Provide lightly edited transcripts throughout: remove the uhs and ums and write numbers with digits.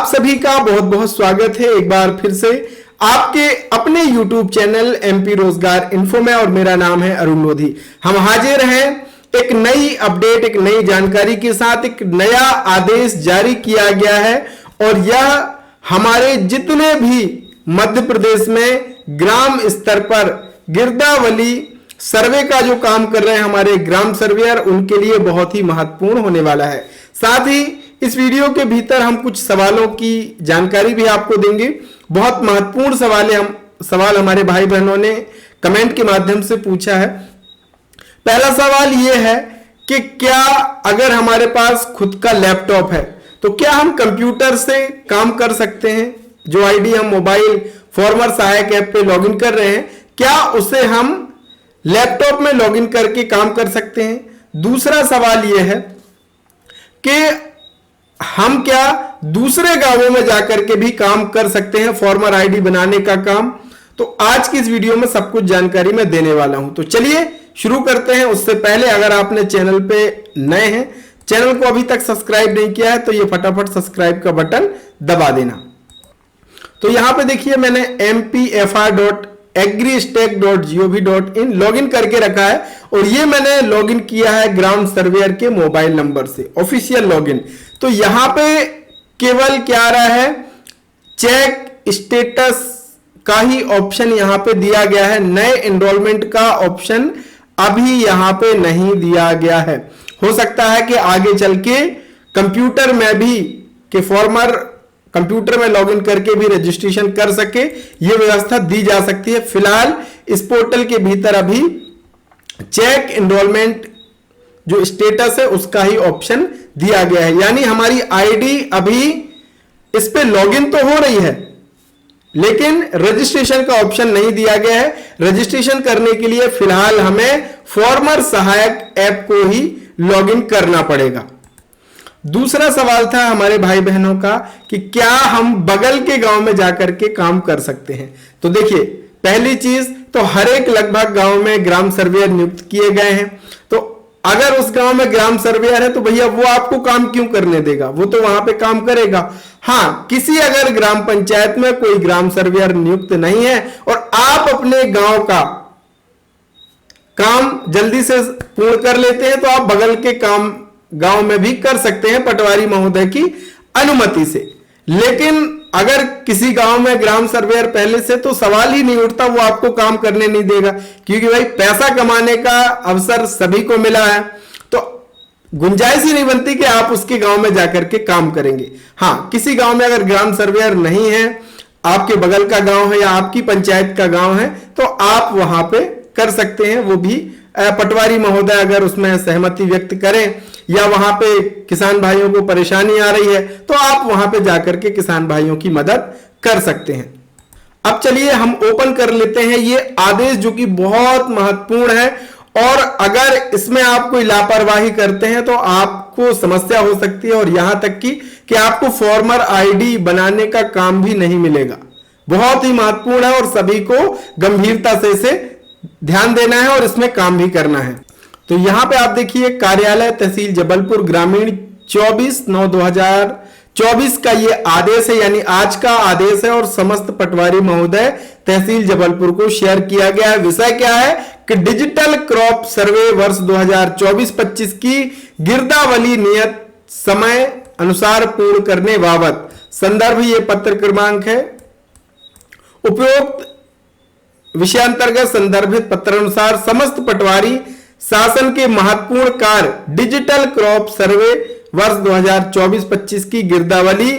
आप सभी का बहुत बहुत स्वागत है एक बार फिर से आपके अपने YouTube चैनल एमपी रोजगार इन्फो में। और मेरा नाम है अरुण लोधी। हम हाजिर हैं एक नई अपडेट, एक नई जानकारी के साथ। एक नया आदेश जारी किया गया है और यह हमारे जितने भी मध्य प्रदेश में ग्राम स्तर पर गिरदावली सर्वे का जो काम कर रहे हैं हमारे ग्राम सर्वेयर, उनके लिए बहुत ही महत्वपूर्ण होने वाला है। साथ ही इस वीडियो के भीतर हम कुछ सवालों की जानकारी भी आपको देंगे। बहुत महत्वपूर्ण सवाल हमारे भाई बहनों ने कमेंट के माध्यम से पूछा है। पहला सवाल यह है कि क्या अगर हमारे पास खुद का लैपटॉप है तो क्या हम कंप्यूटर से काम कर सकते हैं? जो आईडी हम मोबाइल फॉर्मर सहायक ऐप पे लॉगिन कर रहे हैं, क्या उसे हम लैपटॉप में लॉगिन करके काम कर सकते हैं? दूसरा सवाल यह है कि हम क्या दूसरे गांवों में जाकर के भी काम कर सकते हैं फॉर्मर आईडी बनाने का काम? तो आज की इस वीडियो में सब कुछ जानकारी मैं देने वाला हूं। तो चलिए शुरू करते हैं। उससे पहले अगर आपने चैनल पे नए हैं, चैनल को अभी तक सब्सक्राइब नहीं किया है तो ये फटाफट सब्सक्राइब का बटन दबा देना। तो यहां पे देखिए मैंने mpfr.agristack.gov.in लॉगिन करके रखा है और ये मैंने लॉगिन किया है ग्राम सर्वेयर के मोबाइल नंबर से, ऑफिशियल लॉगिन। तो यहां पे केवल क्या आ रहा है, चेक स्टेटस का ही ऑप्शन यहां पे दिया गया है। नए एनरोलमेंट का ऑप्शन अभी यहां पे नहीं दिया गया है। हो सकता है कि आगे चल के कंप्यूटर में भी कि फॉर्मर कंप्यूटर में लॉगिन करके भी रजिस्ट्रेशन कर सके, यह व्यवस्था दी जा सकती है। फिलहाल इस पोर्टल के भीतर अभी चेक एनरोलमेंट जो स्टेटस है उसका ही ऑप्शन दिया गया है। यानी हमारी आईडी अभी इस पे लॉगिन तो हो रही है लेकिन रजिस्ट्रेशन का ऑप्शन नहीं दिया गया है। रजिस्ट्रेशन करने के लिए फिलहाल हमें फॉर्मर सहायक ऐप को ही लॉगिन करना पड़ेगा। दूसरा सवाल था हमारे भाई बहनों का कि क्या हम बगल के गांव में जाकर के काम कर सकते हैं? तो देखिए, पहली चीज तो हर एक लगभग गांव में ग्राम सर्वेयर नियुक्त किए गए हैं। तो अगर उस गांव में ग्राम सर्वेयर है तो भैया वो आपको काम क्यों करने देगा? वो तो वहां पे काम करेगा। हाँ, किसी अगर ग्राम पंचायत में कोई ग्राम सर्वेयर नियुक्त नहीं है और आप अपने गांव का काम जल्दी से पूर्ण कर लेते हैं तो आप बगल के काम गांव में भी कर सकते हैं पटवारी महोदय की अनुमति से। लेकिन अगर किसी गांव में ग्राम सर्वेयर पहले से, तो सवाल ही नहीं उठता, वो आपको काम करने नहीं देगा। क्योंकि भाई पैसा कमाने का अवसर सभी को मिला है तो गुंजाइश ही नहीं बनती कि आप उसके गांव में जाकर के काम करेंगे। हाँ, किसी गांव में अगर ग्राम सर्वेयर नहीं है, आपके बगल का गांव है या आपकी पंचायत का गांव है, तो आप वहां पे कर सकते हैं। वो भी पटवारी महोदय अगर उसमें सहमति व्यक्त करें या वहां पे किसान भाइयों को परेशानी आ रही है तो आप वहां पे जाकर के किसान भाइयों की मदद कर सकते हैं। अब चलिए हम ओपन कर लेते हैं ये आदेश जो कि बहुत महत्वपूर्ण है और अगर इसमें आप कोई लापरवाही करते हैं तो आपको समस्या हो सकती है और यहां तक कि आपको फॉर्मर आईडी बनाने का काम भी नहीं मिलेगा। बहुत ही महत्वपूर्ण है और सभी को गंभीरता से इसे ध्यान देना है और इसमें काम भी करना है। तो यहां पे आप देखिए कार्यालय तहसील जबलपुर ग्रामीण 24/9/2024 का ये आदेश है, यानी आज का आदेश है और समस्त पटवारी महोदय तहसील जबलपुर को शेयर किया गया है। विषय क्या है कि डिजिटल क्रॉप सर्वे वर्ष 2024-25 की गिरदावली नियत समय अनुसार पूर्ण करने बाबत। संदर्भ ये पत्र क्रमांक है। उपरोक्त विषयांतर्गत संदर्भित पत्र अनुसार समस्त पटवारी शासन के महत्वपूर्ण कार्य डिजिटल क्रॉप सर्वे वर्ष 2024-25 की गिरदावली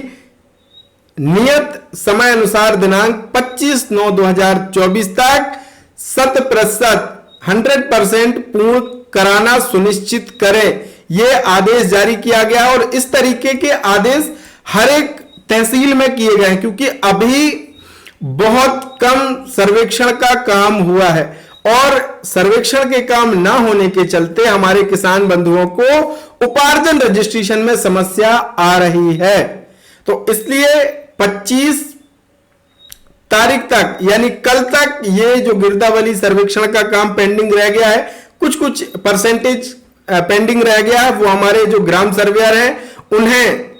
नियत समय अनुसार दिनांक 25/9/2024 तक 100% पूर्ण कराना सुनिश्चित करें। यह आदेश जारी किया गया और इस तरीके के आदेश हर एक तहसील में किए गए हैं क्योंकि अभी बहुत कम सर्वेक्षण का काम हुआ है और सर्वेक्षण के काम ना होने के चलते हमारे किसान बंधुओं को उपार्जन रजिस्ट्रेशन में समस्या आ रही है। तो इसलिए 25 तारीख तक यानी कल तक ये जो गिरदावली सर्वेक्षण का काम पेंडिंग रह गया है, कुछ परसेंटेज पेंडिंग रह गया है, वो हमारे जो ग्राम सर्वेयर हैं उन्हें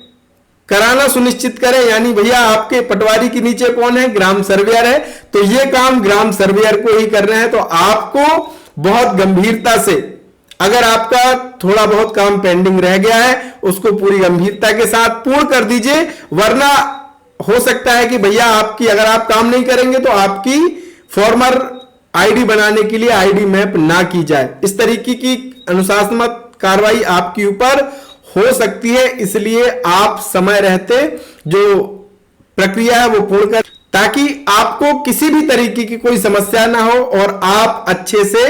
कराना सुनिश्चित करें। यानी भैया आपके पटवारी के नीचे कौन है, ग्राम सर्वेयर है, तो ये काम ग्राम सर्वेयर को ही करना है। तो आपको बहुत गंभीरता से, अगर आपका थोड़ा बहुत काम पेंडिंग रह गया है उसको पूरी गंभीरता के साथ पूर्ण कर दीजिए, वरना हो सकता है कि भैया आपकी, अगर आप काम नहीं करेंगे तो आपकी फॉर्मर आईडी बनाने के लिए आईडी मैप ना की जाए। इस तरीके की अनुशासनात्मक कार्रवाई आपके ऊपर हो सकती है। इसलिए आप समय रहते जो प्रक्रिया है वो पूर्ण कर, ताकि आपको किसी भी तरीके की कोई समस्या ना हो और आप अच्छे से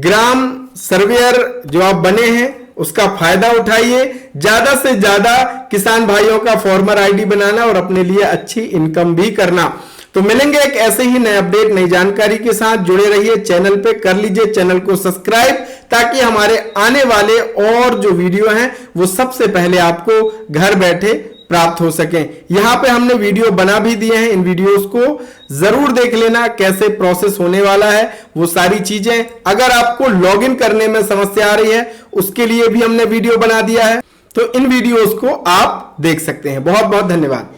ग्राम सर्वेयर जो आप बने हैं उसका फायदा उठाइए। ज्यादा से ज्यादा किसान भाइयों का फॉर्मर आईडी बनाना और अपने लिए अच्छी इनकम भी करना। तो मिलेंगे एक ऐसे ही नए अपडेट, नई जानकारी के साथ। जुड़े रहिए चैनल पे, कर लीजिए चैनल को सब्सक्राइब, ताकि हमारे आने वाले और जो वीडियो हैं वो सबसे पहले आपको घर बैठे प्राप्त हो सके। यहां पे हमने वीडियो बना भी दिए हैं, इन वीडियोस को जरूर देख लेना, कैसे प्रोसेस होने वाला है वो सारी चीजें। अगर आपको लॉगिन करने में समस्या आ रही है उसके लिए भी हमने वीडियो बना दिया है, तो इन वीडियोस को आप देख सकते हैं। बहुत बहुत धन्यवाद।